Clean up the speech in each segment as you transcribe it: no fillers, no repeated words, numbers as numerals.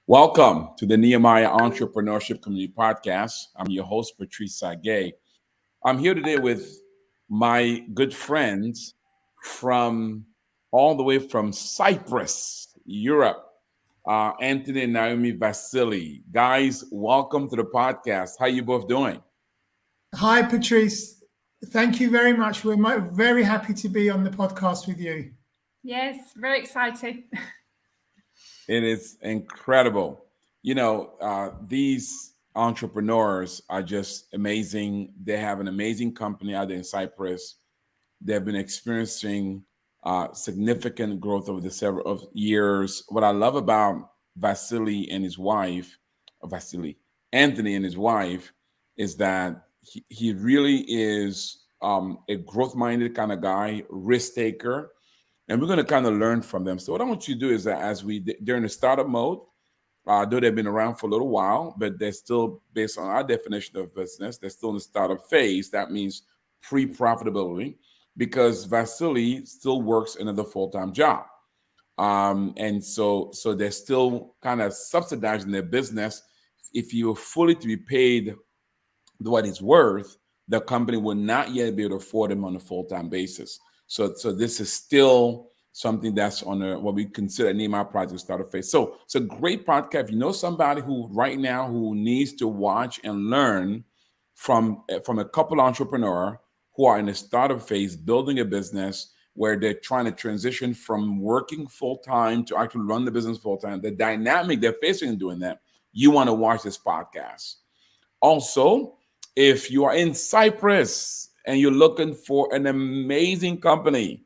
Welcome to the Nehemiah Entrepreneurship Community Podcast. I'm your host, Patrice Tsague. I'm here today with my good friends from all the way from Cyprus, Europe, Antony Naomi, Vasilli. Guys, welcome to the podcast. How you both doing? Hi, Patrice. Thank you very much. We're very happy to be on the podcast with you. Yes, very excited. It is incredible. You know, these entrepreneurs are just amazing. They have an amazing company out there in Cyprus. They've been experiencing significant growth over the several years. What I love about Vasilli and his wife, Anthony and his wife, is that he really is a growth-minded kind of guy, risk taker. And we're going to kind of learn from them. So what I want you to do is that they're in the startup mode, though they've been around for a little while, but they're still, based on our definition of business, they're still in the startup phase. That means pre-profitability, because Vasilli still works another full-time job. And so they're still kind of subsidizing their business. If you were fully to be paid what it's worth, the company will not yet be able to afford them on a full-time basis. So this is still something that's on what we consider Nehemiah Project startup phase. So it's a great podcast. If you know somebody who right now who needs to watch and learn from a couple entrepreneurs who are in the startup phase, building a business where they're trying to transition from working full-time to actually run the business full-time, the dynamic they're facing in doing that, you want to watch this podcast. Also, if you are in Cyprus and you're looking for an amazing company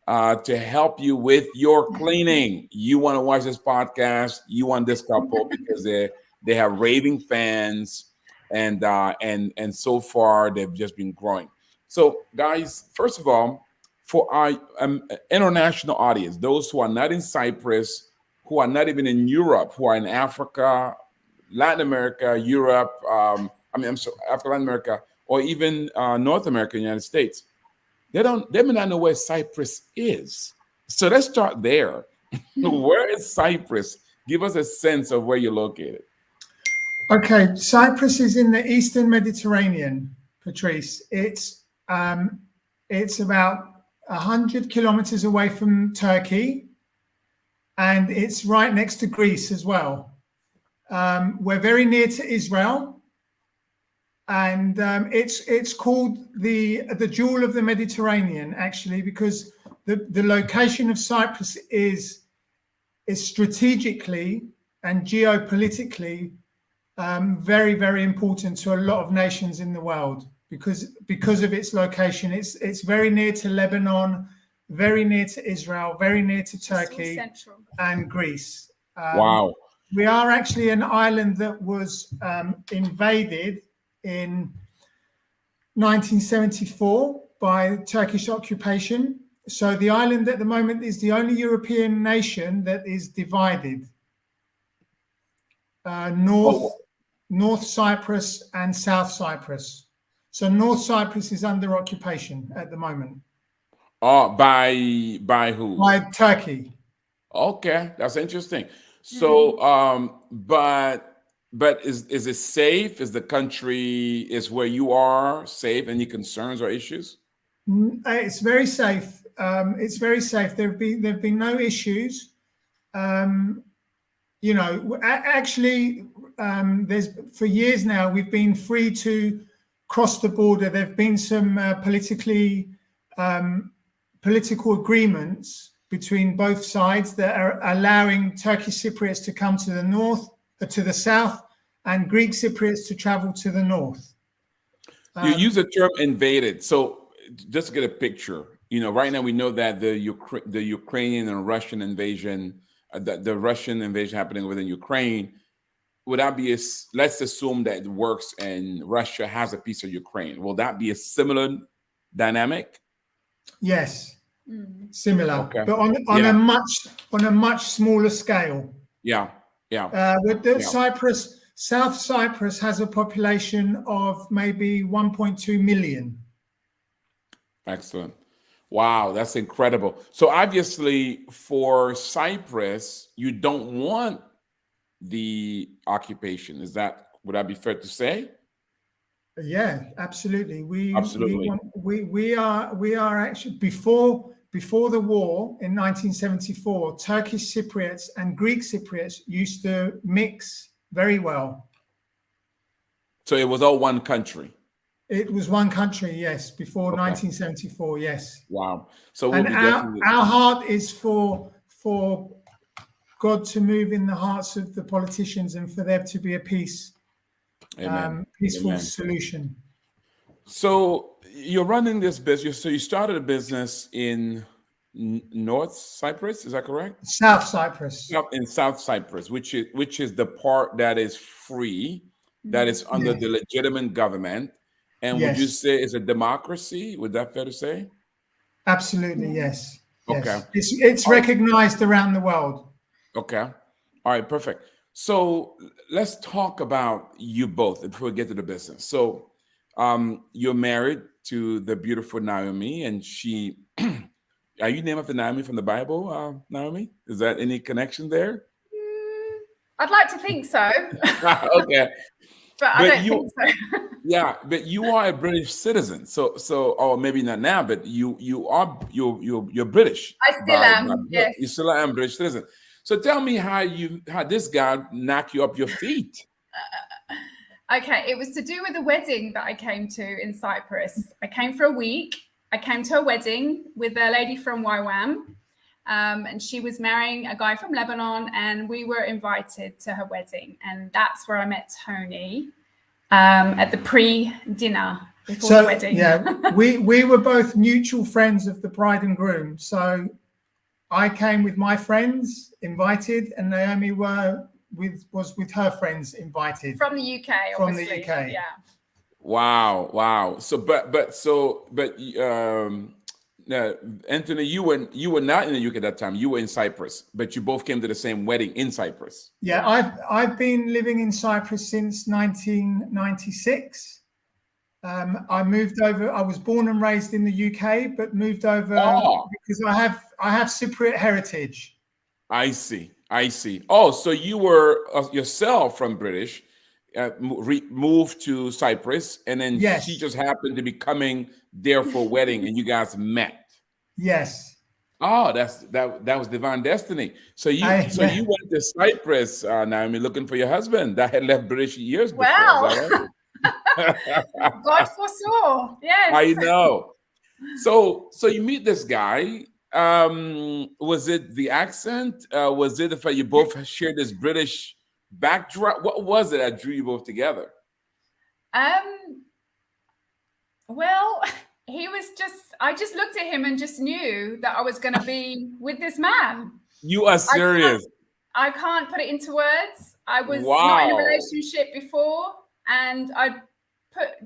to help you with your cleaning, you want to watch this podcast. You want this couple because they have raving fans, and so far they've just been growing. So, guys, first of all, for our international audience, those who are not in Cyprus, who are not even in Europe, who are in Africa, Latin America, Europe, Africa, Latin America, or even North America, United States, they may not know where Cyprus is. So let's start there. Where is Cyprus? Give us a sense of where you're located. Okay, Cyprus is in the Eastern Mediterranean, Patrice. It's about 100 kilometers away from Turkey, and it's right next to Greece as well. We're very near to Israel. And it's called the jewel of the Mediterranean, actually, because the location of Cyprus is strategically and geopolitically very, very important to a lot of nations in the world because of its location. It's very near to Lebanon, very near to Israel, very near to Turkey and Greece. Wow. We are actually an island that was invaded in 1974 by Turkish occupation. So the island at the moment is the only European nation that is divided. North Cyprus and South Cyprus. So North Cyprus is under occupation at the moment. Oh, by who? By Turkey. Okay, that's interesting. So, but is it safe? Is the country, is where you are safe? Any concerns or issues? It's very safe. It's very safe. There've been no issues. Actually, there's for years now we've been free to cross the border. There've been some political agreements between both sides that are allowing Turkish Cypriots to come to the north, to the south, and Greek Cypriots to travel to the north. You use the term invaded. So just to get a picture, right now we know that the Ukrainian and Russian invasion, the Russian invasion happening within Ukraine, would that be let's assume that it works and Russia has a piece of Ukraine. Will that be a similar dynamic? Yes, similar, okay. But on a much smaller scale. Yeah. South Cyprus has a population of maybe 1.2 million. Excellent. Wow, that's incredible. So obviously for Cyprus, you don't want the occupation. Would that be fair to say? Yeah, absolutely. Absolutely. We are actually before the war in 1974, Turkish Cypriots and Greek Cypriots used to mix very well. So it was all one country. It was one country, yes, before Okay. 1974, yes. Wow. So we'll And be definitely. our heart is for God to move in the hearts of the politicians and for there to be a Amen. peaceful Amen. solution. So you're running this business. So you started a business in North Cyprus, is that correct? South Cyprus. In South Cyprus, which is the part that is free, that is under the legitimate government. And would you Yes. say it's a democracy? Would that fair to say? Absolutely, yes. Okay. Yes. It's recognized around the world. Okay. All right, perfect. So let's talk about you both before we get to the business. So you're married to the beautiful Naomi, and she are you named after Naomi from the Bible, Naomi? Is that any connection there? I'd like to think so, Okay. but I don't think so. Yeah, but you are a British citizen, so or maybe not now, but you're British. I still am. Yes. You still are a British citizen. So tell me how this guy knocked you up your feet. Okay, it was to do with a wedding that I came to in Cyprus. I came for a week. I came to a wedding with a lady from YWAM, and she was marrying a guy from Lebanon, and we were invited to her wedding, and that's where I met Tony. At the pre-dinner before the wedding. Yeah, we were both mutual friends of the bride and groom. So I came with my friends invited, and Naomi was with her friends invited from the UK. From obviously. the UK, yeah. Wow. So, Anthony, you were not in the UK at that time. You were in Cyprus, but you both came to the same wedding in Cyprus. Yeah, I've been living in Cyprus since 1996. I moved over. I was born and raised in the UK, but moved over because I have Cypriot heritage. I see. Oh, so you were yourself from British, moved to Cyprus, and then she just happened to be coming there for a wedding, and you guys met. Yes. Oh, that was divine destiny. So you went to Cyprus, Naomi, looking for your husband that had left British years before. Well, God foresaw. Yes. I know. So you meet this guy. Was it the accent? Was it the fact you both shared this British backdrop? What was it that drew you both together? Well, I just looked at him and just knew that I was going to be with this man. You are serious. I can't put it into words. I was not in a relationship before, and I'd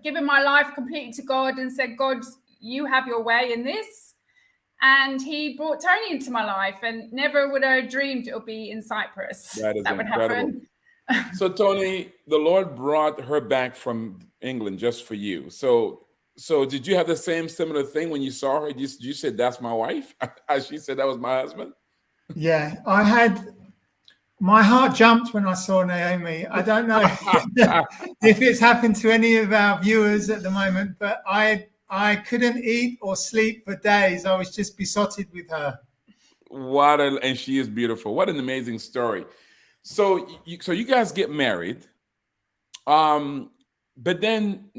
given my life completely to God and said, God, you have your way in this. And he brought Tony into my life, and never would I have dreamed it would be in Cyprus. That is would incredible. So Tony, the Lord brought her back from England just for you. So did you have the similar thing when you saw her? You said, that's my wife? She said, that was my husband? Yeah, my heart jumped when I saw Naomi. I don't know if it's happened to any of our viewers at the moment, but I couldn't eat or sleep for days. I was just besotted with her. And she is beautiful. What an amazing story. So you guys get married. But then,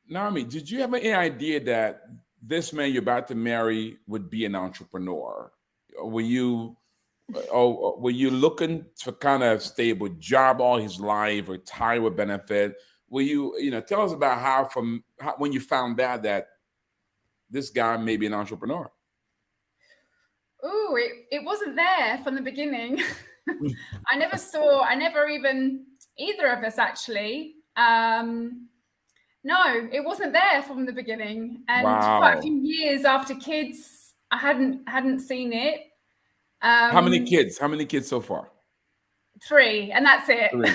Naomi, did you have any idea that this man you're about to marry would be an entrepreneur? Were you looking for kind of stable job all his life, retire with benefit? Were you, tell us about how when you found out that this guy may be an entrepreneur? Oh, it wasn't there from the beginning. Either of us actually. No, it wasn't there from the beginning. And quite a few years after kids, I hadn't seen it. How many kids? How many kids so far? 3, and that's it. 3.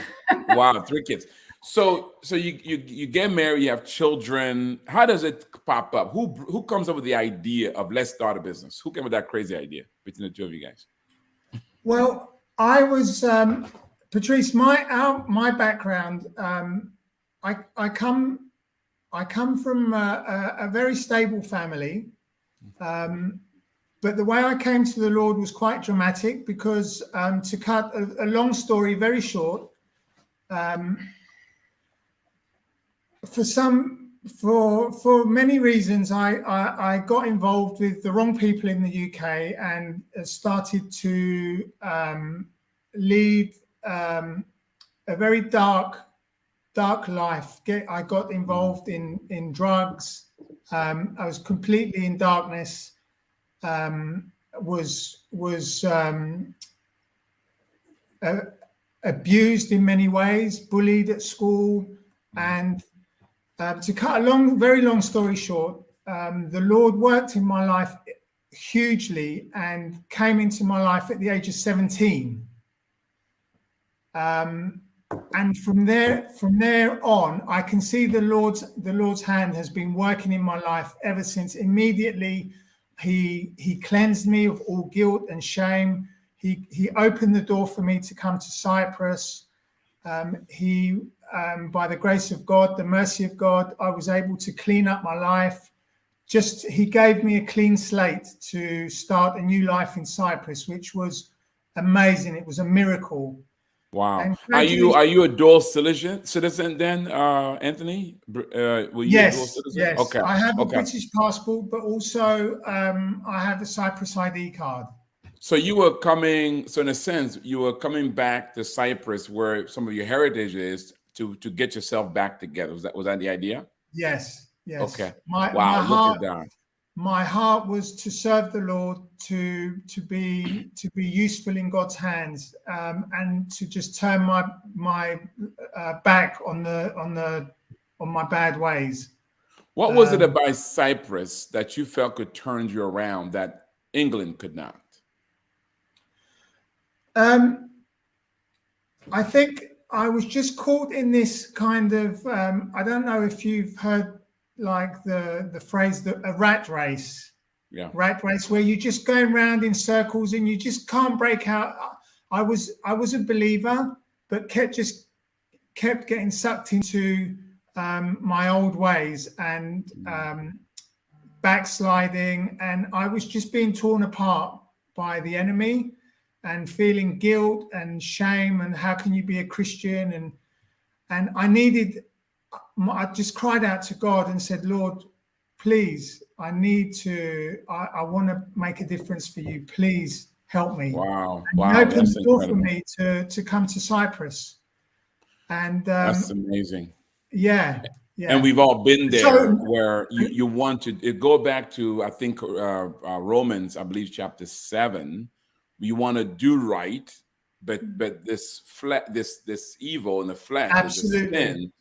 Wow, 3 kids. So you get married, you have children. How does it pop up? Who comes up with the idea of let's start a business? Who came with that crazy idea between the two of you guys? Well, I was Patrice. My background. I come from a very stable family, but the way I came to the Lord was quite dramatic because, to cut a long story very short, for many reasons, I got involved with the wrong people in the UK and started to lead a very dark life. I got involved in drugs. I was completely in darkness. Was abused in many ways, bullied at school, and to cut a very long story short, the Lord worked in my life hugely and came into my life at the age of 17. And from there on, I can see the Lord's hand has been working in my life ever since. Immediately, He cleansed me of all guilt and shame. He opened the door for me to come to Cyprus. By the grace of God, the mercy of God, I was able to clean up my life. He gave me a clean slate to start a new life in Cyprus, which was amazing. It was a miracle. Wow. Are you a dual citizen then, Anthony? Were you a dual citizen? Yes. Okay. I have a British passport, but also I have a Cyprus ID card. So you were coming, so in a sense, you were coming back to Cyprus where some of your heritage is to get yourself back together. Was that the idea? Yes. Okay. My look at that. My heart was to serve the Lord, to be useful in God's hands, and to just turn my back on my bad ways. What was it about Cyprus that you felt could turn you around that England could not? I think I was just caught in this kind of I don't know if you've heard like the phrase a rat race. Yeah. Rat race where you're just going around in circles and you just can't break out. I was a believer, but kept getting sucked into my old ways and backsliding, and I was just being torn apart by the enemy and feeling guilt and shame and how can you be a Christian, and I just cried out to God and said, Lord, please, I want to make a difference for you. Please help me. Wow. And he opened the door for me to come to Cyprus. And that's amazing. Yeah. And we've all been there where you want to go back to, I think, Romans, I believe, chapter 7. You want to do right, but this evil in the flesh, absolutely, this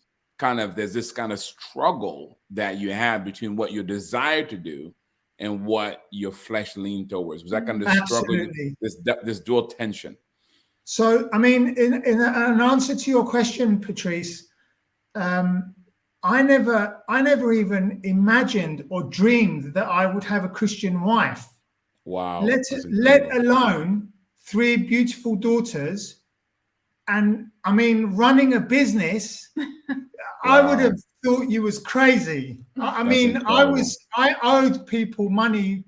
sin, there's this kind of struggle that you have between what you desire to do and what your flesh leaned towards. Was that kind of the struggle, this dual tension? So, I mean, in an answer to your question, Patrice, I never even imagined or dreamed that I would have a Christian wife. Wow. Let alone 3 beautiful daughters. And I mean, running a business, wow. I would have thought you was crazy. I mean, incredible. I owed people money,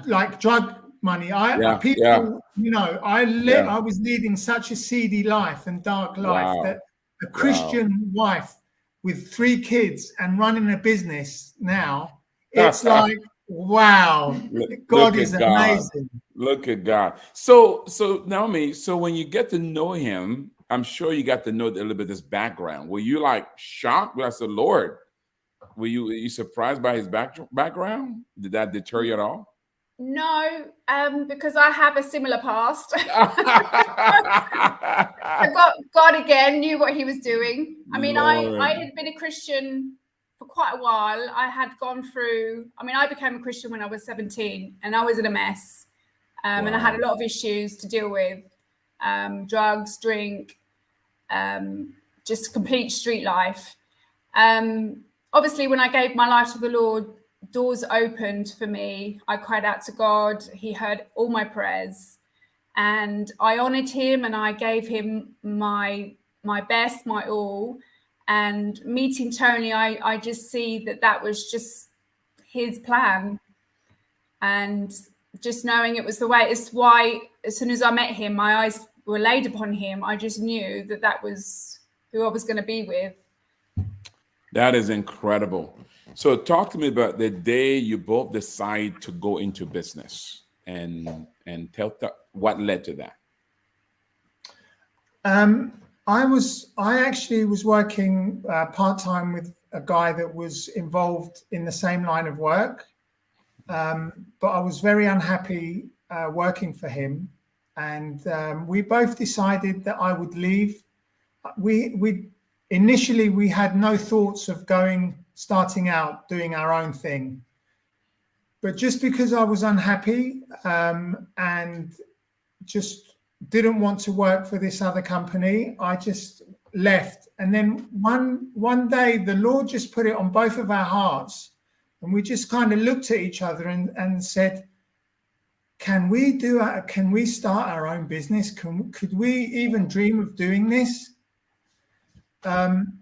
like drug money. You know, I was leading such a seedy life and dark life that a Christian wife with 3 kids and running a business now, it's like, wow, God is amazing. Look at God. So Naomi, so when you get to know him, I'm sure you got to know a little bit of this background. Were you like shocked? I said, Lord, were you surprised by his background? Did that deter you at all? No, because I have a similar past. God again knew what he was doing. I mean, I had been a Christian for quite a while. I had gone through, I became a Christian when I was 17 and I was in a mess. And I had a lot of issues to deal with, drugs, drink. just complete street life. Obviously, when I gave my life to the Lord, doors opened for me. I cried out to God. He heard all my prayers, and I honored him, and I gave him my best, my all. And meeting Tony, I just see that was just his plan, and just knowing it was the way. It's why as soon as I met him, my eyes were laid upon him. I just knew that was who I was going to be with. That is incredible. So talk to me about the day you both decide to go into business, and tell what led to that. I actually was working part-time with a guy that was involved in the same line of work, but I was very unhappy working for him, and we both decided that I would leave. We initially had no thoughts of starting out doing our own thing, but just because I was unhappy and just didn't want to work for this other company, I just left. And then one day the Lord just put it on both of our hearts, and we just kind of looked at each other and said, can we start our own business? Could we even dream of doing this? And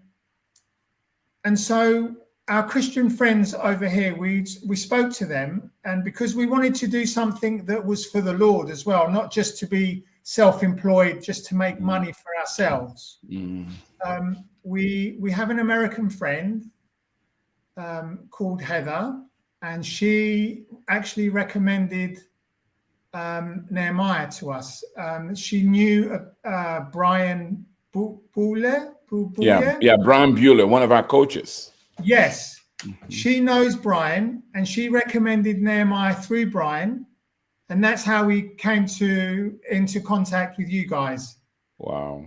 so our Christian friends over here, we spoke to them, and because we wanted to do something that was for the Lord as well, not just to be self-employed, just to make money for ourselves. We have an American friend called Heather, and she actually recommended Nehemiah to us. She knew Brian Buller. Yeah, Brian Bueller, one of our coaches. Yes, she knows Brian, and she recommended Nehemiah through Brian, and that's how we came into contact with you guys. Wow.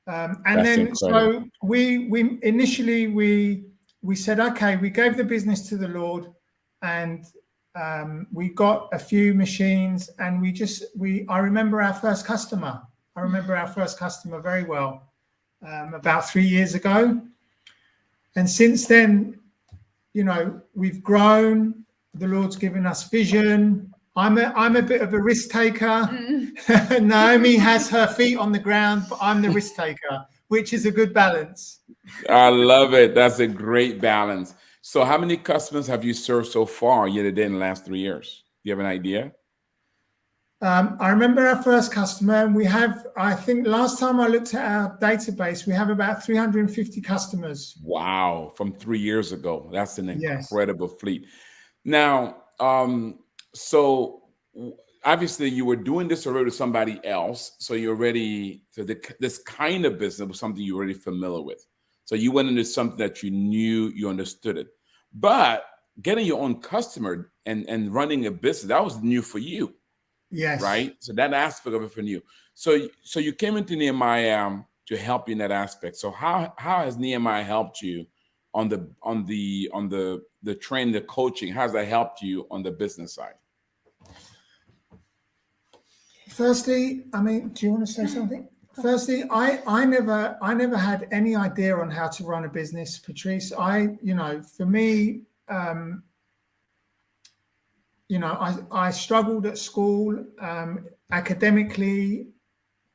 And that's then incredible. so we initially we said, okay, we gave the business to the Lord, and we got a few machines, and I remember our first customer. I remember our first customer very well. About 3 years ago, and since then, we've grown. The Lord's given us vision. I'm a bit of a risk taker. Naomi has her feet on the ground, but I'm the risk taker, which is a good balance. I love it. That's a great balance. So how many customers have you served so far year to date in the last 3 years? Do you have an idea? I remember our first customer, and we have, I think last time I looked at our database, we have about 350 customers. Wow, from 3 years ago. That's an Yes. incredible fleet. Now, so obviously you were doing this already with somebody else, so you're ready to this kind of business was something you're already familiar with. So you went into something that you knew, you understood it. But getting your own customer and running a business, that was new for you. Yes. Right. So that aspect of it for you. So you came into Nehemiah to help you in that aspect. So how has Nehemiah helped you on the training, the coaching? How has that helped you on the business side? Firstly, do you want to say something? Firstly, I never had any idea on how to run a business, Patrice. For me, I struggled at school, academically,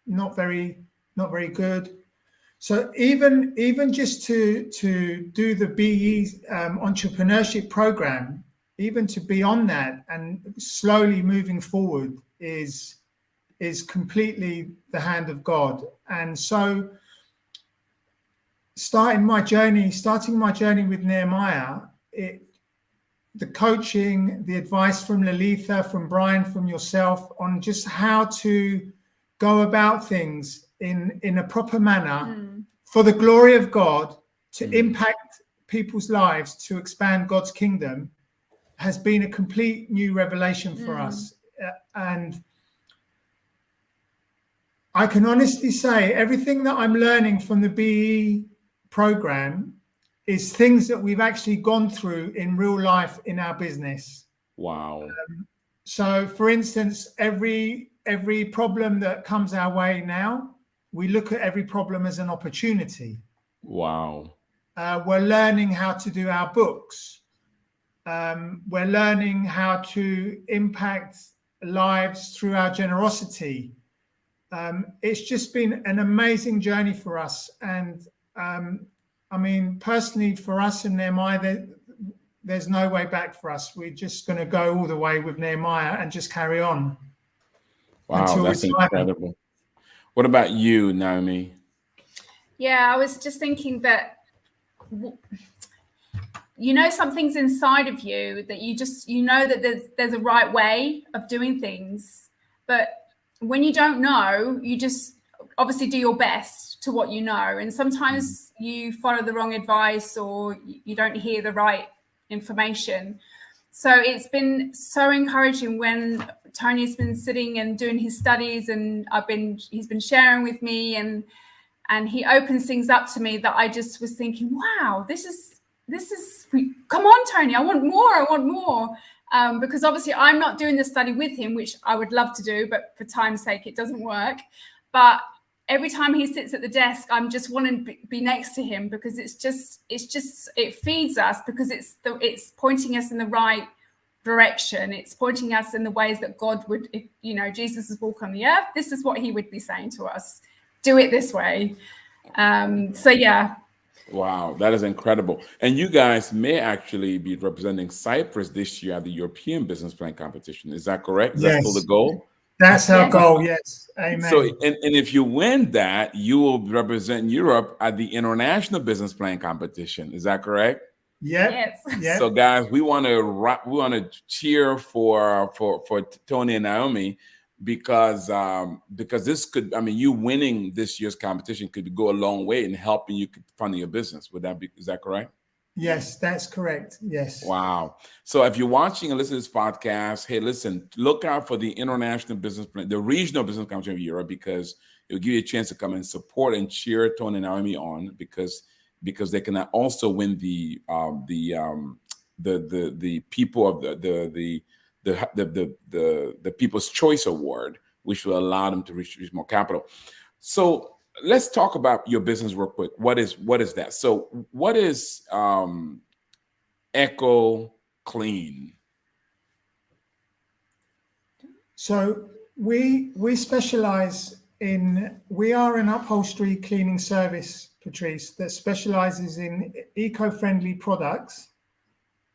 not very good. So even just to do the BE entrepreneurship program, even to be on that and slowly moving forward is completely the hand of God. And so starting my journey with Nehemiah, the coaching, the advice from Lalitha, from Brian, from yourself on just how to go about things in a proper manner for the glory of God, to impact people's lives, to expand God's kingdom, has been a complete new revelation for us. And I can honestly say everything that I'm learning from the BE program is things that we've actually gone through in real life in our business. Wow. So for instance, every problem that comes our way now, we look at every problem as an opportunity. Wow. We're learning how to do our books. We're learning how to impact lives through our generosity. It's just been an amazing journey for us. And I mean, personally, for us and Nehemiah, there's no way back for us. We're just going to go all the way with Nehemiah and just carry on. Wow, that's incredible. What about you, Naomi? Yeah, I was just thinking that, you know, something's inside of you that you know that there's a right way of doing things. But when you don't know, you just obviously do your best to what you know. And sometimes you follow the wrong advice or you don't hear the right information. So it's been so encouraging when Tony's been sitting and doing his studies, and he's been sharing with me, and he opens things up to me that I just was thinking, wow, this is come on, Tony, I want more. Because obviously I'm not doing the study with him, which I would love to do, but for time's sake, it doesn't work. But every time he sits at the desk, I'm just wanting to be next to him, because it feeds us, because it's pointing us in the right direction. It's pointing us in the ways that God would, if, you know, Jesus is walking on the earth, this is what he would be saying to us. Do it this way. So yeah. Wow, that is incredible. And you guys may actually be representing Cyprus this year at the European Business Plan Competition. Is that correct? Is that still the goal? That's our goal, yes. Amen. So, and if you win that, you will represent Europe at the International Business Plan Competition. Is that correct? Yes. Yep. So, guys, we want to cheer for Tony and Naomi, because this could, I mean, you winning this year's competition could go a long way in helping you fund your business. Is that correct? Yes, that's correct. Yes. Wow. So if you're watching and listening to this podcast, hey, listen, look out for the International Business Plan, the Regional Business Competition of Europe, because it'll give you a chance to come and support and cheer Tony and Naomi on, because they can also win the people of the People's Choice Award, which will allow them to reach more capital. So let's talk about your business real quick. What is that? So what is Echo Clean? So we specialize we are an upholstery cleaning service, Patrice, that specializes in eco-friendly products,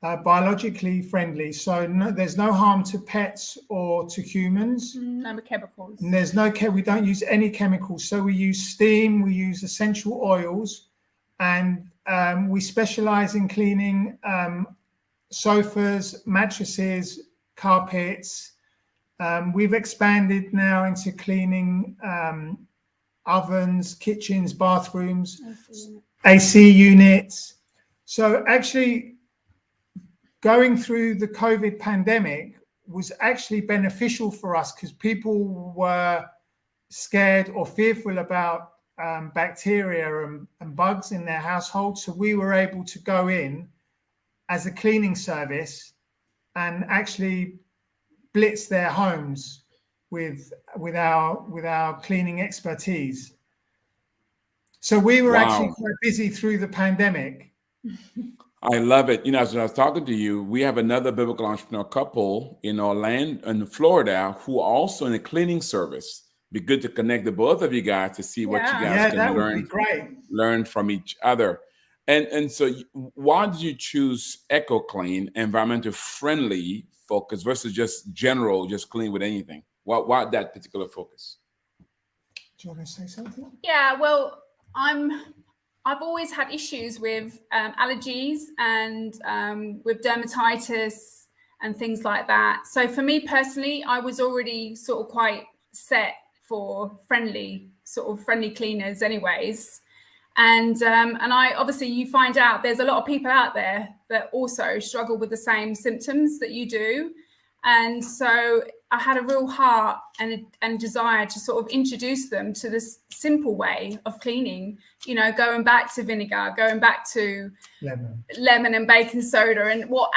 biologically friendly. So there's no harm to pets or to humans. No chemicals. And we don't use any chemicals. So we use steam, we use essential oils, and we specialize in cleaning sofas, mattresses, carpets. We've expanded now into cleaning ovens, kitchens, bathrooms, AC units. So actually, going through the COVID pandemic was actually beneficial for us, because people were scared or fearful about bacteria and bugs in their household. So we were able to go in as a cleaning service and actually blitz their homes with our cleaning expertise. So we were actually quite busy through the pandemic. I love it. You know, as I was talking to you, we have another biblical entrepreneur couple in Orlando, in Florida, who are also in a cleaning service. Be good to connect the both of you guys to see what you guys can learn from each other. And so, why did you choose Eco Clean, environmental friendly focus versus just general, just clean with anything? Why that particular focus? Do you want to say something? Yeah, well, I've always had issues with allergies and with dermatitis and things like that. So for me personally, I was already sort of quite set for friendly cleaners anyways. And I obviously, you find out there's a lot of people out there that also struggle with the same symptoms that you do. And so I had a real heart and desire to sort of introduce them to this simple way of cleaning, you know, going back to vinegar, going back to lemon and baking soda, and what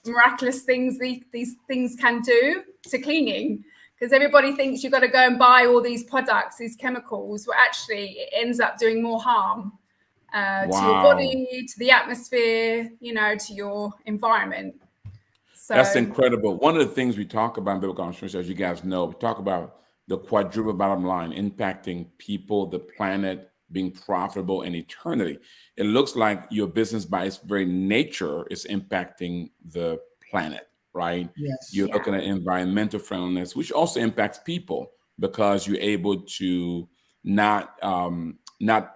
miraculous things these things can do to cleaning. because everybody thinks you've got to go and buy all these products, these chemicals, where actually it ends up doing more harm to your body, to the atmosphere, to your environment. So that's incredible. One of the things we talk about in biblical entrepreneurship, as you guys know, we talk about the quadruple bottom line, impacting people, the planet, being profitable, and eternity. It looks like your business by its very nature is impacting the planet, right? Yes. You're looking at environmental friendliness, which also impacts people because you're able to not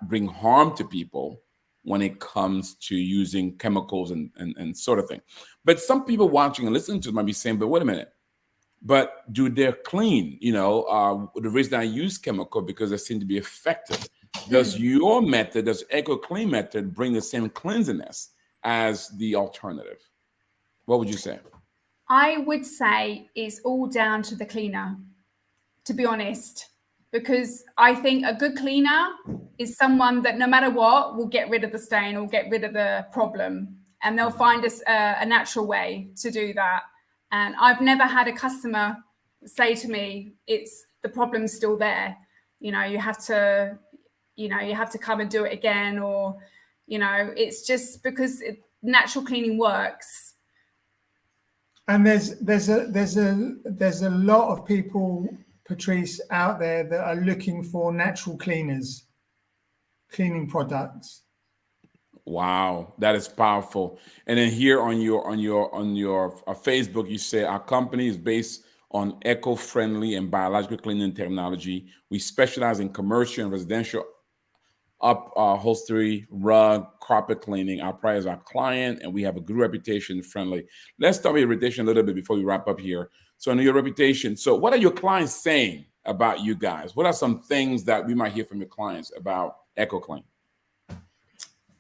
bring harm to people when it comes to using chemicals and sort of thing. But some people watching and listening to it might be saying, but wait a minute, but do they clean? The reason I use chemical because they seem to be effective. Does your method, does Eco Clean method bring the same cleanliness as the alternative? What would you say? I would say it's all down to the cleaner, to be honest, because I think a good cleaner is someone that no matter what will get rid of the stain or get rid of the problem, and they'll find us a natural way to do that. And I've never had a customer say to me, "It's the problem's still there. You have to come and do it again," or it's just because natural cleaning works. And there's a lot of people, Patrice, out there that are looking for natural cleaning products. Wow, that is powerful. And then here on your Facebook, you say our company is based on eco-friendly and biological cleaning technology. We specialize in commercial and residential upholstery, rug, carpet cleaning. Our prize is our client, and we have a good reputation, friendly. Let's start with your reputation a little bit before we wrap up here. So, I know your reputation. So, what are your clients saying about you guys? What are some things that we might hear from your clients about EcoClean?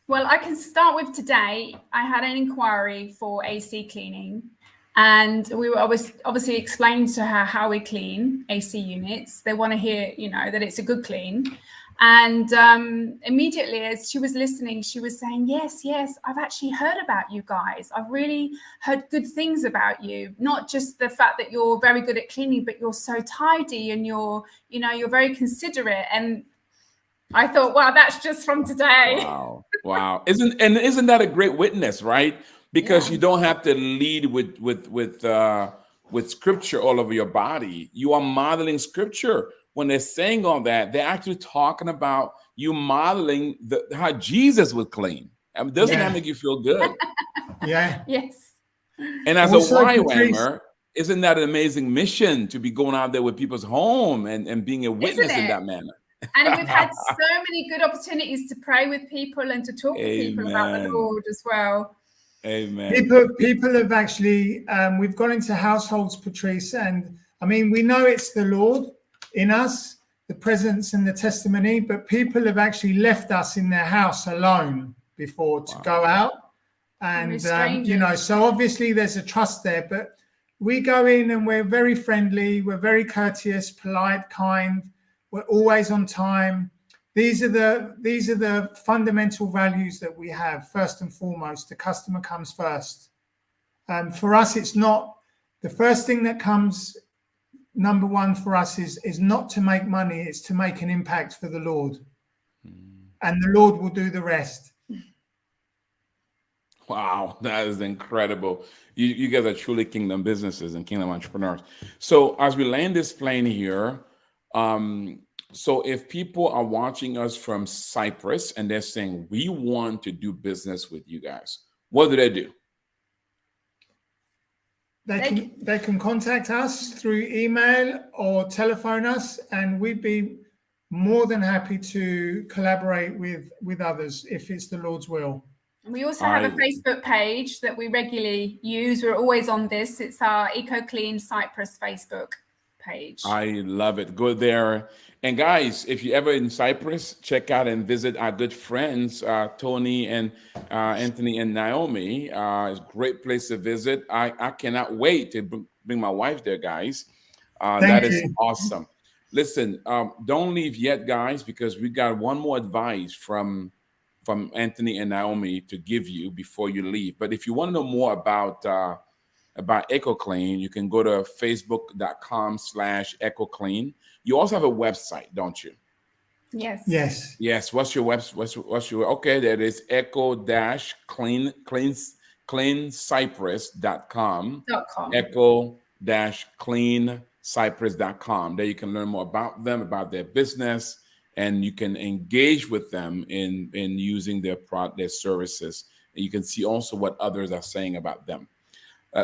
Well, I can start with today. I had an inquiry for AC cleaning, and we were obviously explaining to her how we clean AC units. They want to hear, that it's a good clean. And immediately as she was listening, she was saying, yes, I've actually heard about you guys. I've really heard good things about you. Not just the fact that you're very good at cleaning, but you're so tidy and you're very considerate. And I thought, wow, that's just from today. Wow. Isn't that a great witness, right? Because you don't have to lead with scripture all over your body. You are modeling scripture. When they're saying all that, they're actually talking about you modeling how Jesus would clean. I mean, doesn't that make you feel good? Yeah. Yes. And as also, a YWAMer, isn't that an amazing mission to be going out there with people's home and being a witness in that manner? And we've had so many good opportunities to pray with people and to talk to people about the Lord as well. Amen. People have actually, we've gone into households, Patrice, and I mean, we know it's the Lord in us, the presence and the testimony, but people have actually left us in their house alone before to go out. And, so obviously there's a trust there, but we go in and we're very friendly, we're very courteous, polite, kind, we're always on time. These are the fundamental values that we have. First and foremost, the customer comes first. For us, it's not the first thing that comes. Number one for us is not to make money, it's to make an impact for the Lord. And the Lord will do the rest. Wow, that is incredible. You guys are truly kingdom businesses and kingdom entrepreneurs. So as we land this plane here, so if people are watching us from Cyprus and they're saying, we want to do business with you guys, what do? They can contact us through email or telephone us, and we'd be more than happy to collaborate with others if it's the Lord's will. And we also have a Facebook page that we regularly use. We're always on this. It's our EcoClean Cyprus Facebook page. I love it. Go there. And guys, if you're ever in Cyprus, check out and visit our good friends, Tony and Antony and Naomi. It's a great place to visit. I cannot wait to bring my wife there, guys. That is awesome. Listen, don't leave yet, guys, because we got one more advice from Antony and Naomi to give you before you leave. But if you want to know more about about EcoClean, you can go to facebook.com/EcoClean. You also have a website, don't you? Yes. Yes. Yes. What's your website? What's your, okay, that is echo-cleancyprus.com. .com. Echo-cleancyprus.com. There you can learn more about them, about their business, and you can engage with them in using their their services. And you can see also what others are saying about them.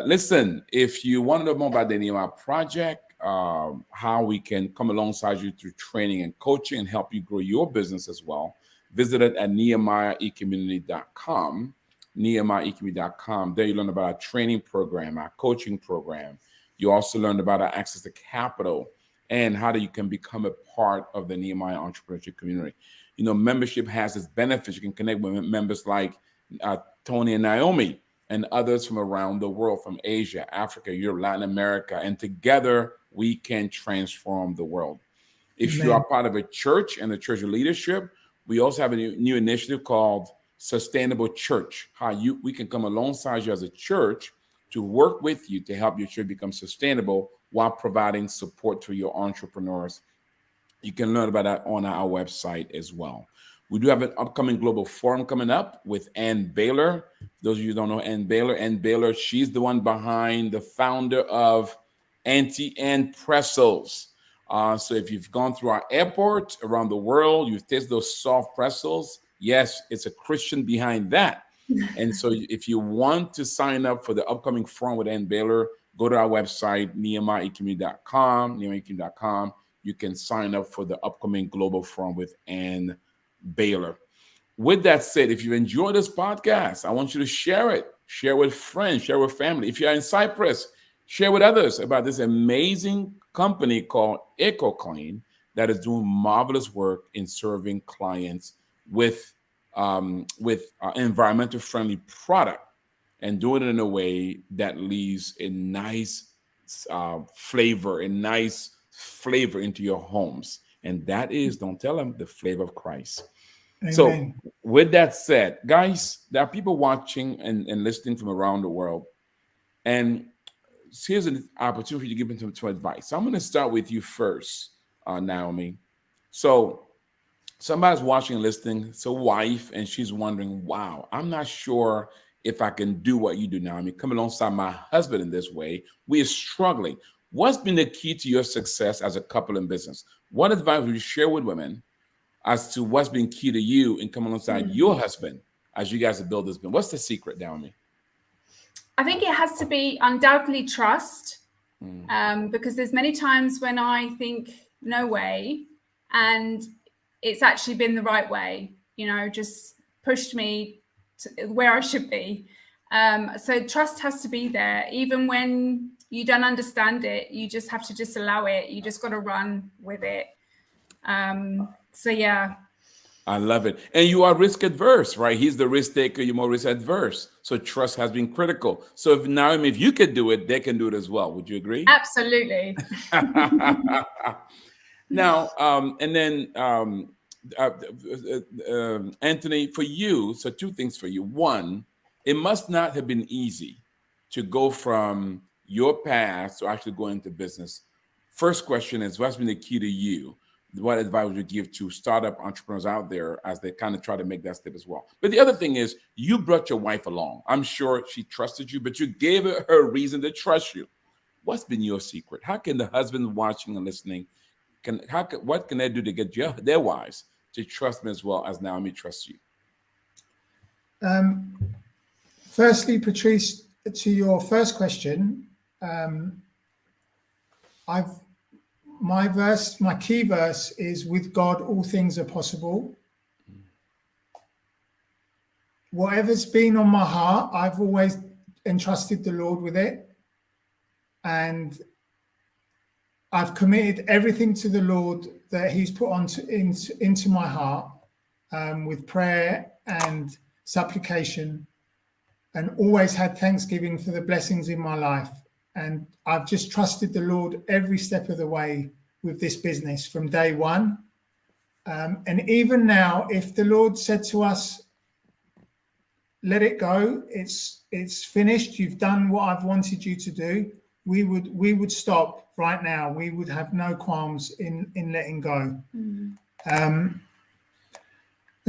Listen, if you want to know more about the Nehemiah Project, how we can come alongside you through training and coaching and help you grow your business as well, visit it at nehemiahecommunity.com, nehemiahecommunity.com. There you learn about our training program, our coaching program. You also learn about our access to capital and how you can become a part of the Nehemiah entrepreneurship community. You know, membership has its benefits. You can connect with members like Antony and Naomi, and others from around the world, from Asia, Africa, Europe, Latin America. And together we can transform the world. If Amen. you are part of a church and the church of leadership, we also have a new initiative called Sustainable Church, how we can come alongside you as a church to work with you to help your church become sustainable while providing support to your entrepreneurs. You can learn about that on our website as well. We do have an upcoming global forum coming up with Ann Baylor. Those of you who don't know Ann Baylor, she's the one behind, the founder of Auntie Ann Pretzels. So if you've gone through our airport around the world, you've tasted those soft pretzels. Yes, it's a Christian behind that. And so if you want to sign up for the upcoming forum with Ann Baylor, go to our website, nehemiahecommunity.com. You can sign up for the upcoming global forum with Ann Baylor. With that said, if you enjoy this podcast, I want you to share it. Share with friends, share with family. If you're in Cyprus, share with others about this amazing company called EcoClean that is doing marvelous work in serving clients with environmental friendly product and doing it in a way that leaves a nice flavor into your homes. And that is, don't tell them, the flavor of Christ. Amen. So with that said, guys, there are people watching and listening from around the world. And here's an opportunity to give them some advice. So I'm going to start with you first, Naomi. So somebody's watching and listening. It's a wife, and she's wondering, wow, I'm not sure if I can do what you do, Naomi. Come alongside my husband in this way. We are struggling. What's been the key to your success as a couple in business? What advice would you share with women as to what's been key to you in coming alongside your husband as you guys have built this business? What's the secret, Naomi? I think it has to be undoubtedly trust, because there's many times when I think no way, and it's actually been the right way, just pushed me to where I should be. So trust has to be there. Even when you don't understand it, you just have to just allow it. You just got to run with it. So yeah. I love it. And you are risk adverse, right? He's the risk taker. You're more risk adverse. So trust has been critical. So if you could do it, they can do it as well. Would you agree? Absolutely. Now, Antony, for you, so two things for you. One, it must not have been easy to go from your past to actually go into business. First question is, what's been the key to you? What advice would you give to startup entrepreneurs out there as they kind of try to make that step as well? But the other thing is, you brought your wife along. I'm sure she trusted you, but you gave her a reason to trust you. What's been your secret? How can the husband watching and listening, what can they do to get their wives to trust them as well as Naomi trusts you? Firstly, Patrice, to your first question, my key verse is, with God all things are possible. Whatever's been on my heart, I've always entrusted the Lord with it, and I've committed everything to the Lord that He's put into my heart, with prayer and supplication, and always had thanksgiving for the blessings in my life. And I've just trusted the Lord every step of the way with this business from day one. And even now, if the Lord said to us, let it go. It's finished. You've done what I've wanted you to do. We would stop right now. We would have no qualms in letting go. And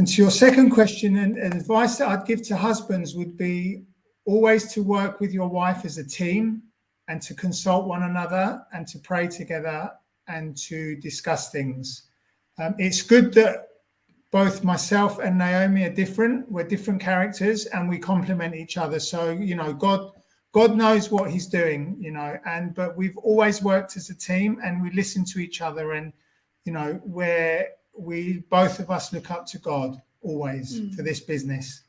to your second question, and advice that I'd give to husbands would be always to work with your wife as a team and to consult one another and to pray together and to discuss things. It's good that both myself and Naomi are different. We're different characters and we complement each other. So, God knows what he's doing, but we've always worked as a team and we listen to each other, and, where we both of us look up to God always for this business.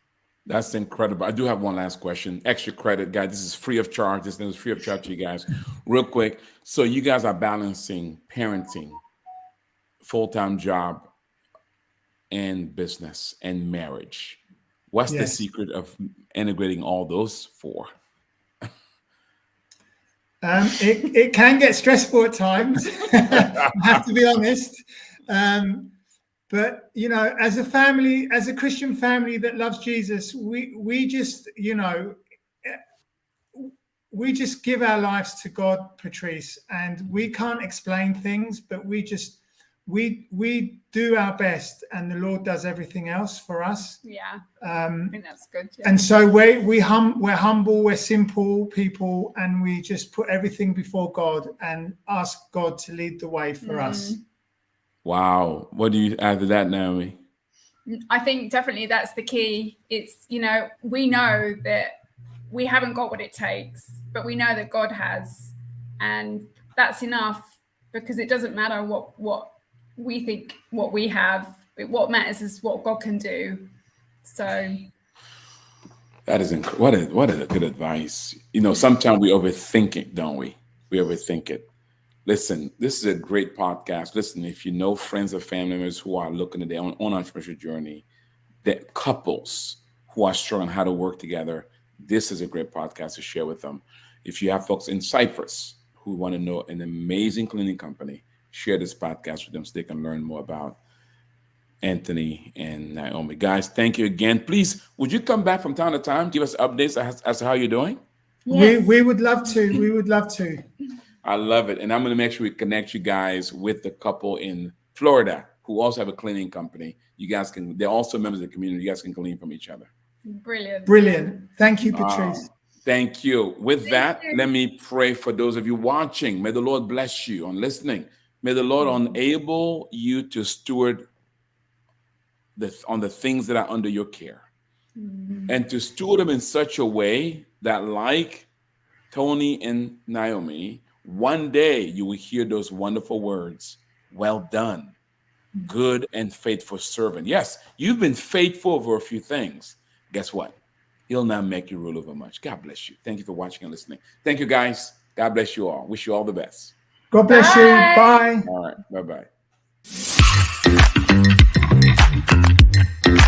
That's incredible. I do have one last question. Extra credit, guys. This is free of charge. This is free of charge to you guys. Real quick. So you guys are balancing parenting, full-time job, and business and marriage. What's the secret of integrating all those four? It can get stressful at times. I have to be honest. But as a family, as a Christian family that loves Jesus, we just give our lives to God, Patrice, and we can't explain things, but we do our best, and the Lord does everything else for us. Yeah, I think that's good. Yeah. And so we're humble, we're simple people, and we just put everything before God and ask God to lead the way for us. Wow. What do you add to that, Naomi? I think definitely that's the key. It's, we know that we haven't got what it takes, but we know that God has. And that's enough, because it doesn't matter what we think, what we have. What matters is what God can do. So that is incredible. What a good advice. Sometimes we overthink it, don't we? We overthink it. Listen, this is a great podcast. Listen, if you know friends or family members who are looking at their own entrepreneurship journey, that couples who are struggling how to work together, this is a great podcast to share with them. If you have folks in Cyprus who want to know an amazing cleaning company, share this podcast with them so they can learn more about Antony and Naomi. Guys, thank you again. Please, would you come back from time to time, give us updates as to how you're doing? Yes. We would love to. We would love to. I love it. And I'm going to make sure we connect you guys with the couple in Florida who also have a cleaning company. They're also members of the community. You guys can glean from each other. Brilliant. Thank you, Patrice. Thank you. With that, let me pray for those of you watching. May the Lord bless you on listening. May the Lord enable you to steward on the things that are under your care, and to steward them in such a way that, like Tony and Naomi, one day you will hear those wonderful words, "Well done, good and faithful servant." Yes, you've been faithful over a few things. Guess what? He'll now make you rule over much. God bless you. Thank you for watching and listening. Thank you, guys. God bless you all. Wish you all the best. God bless you. Bye. All right. Bye-bye.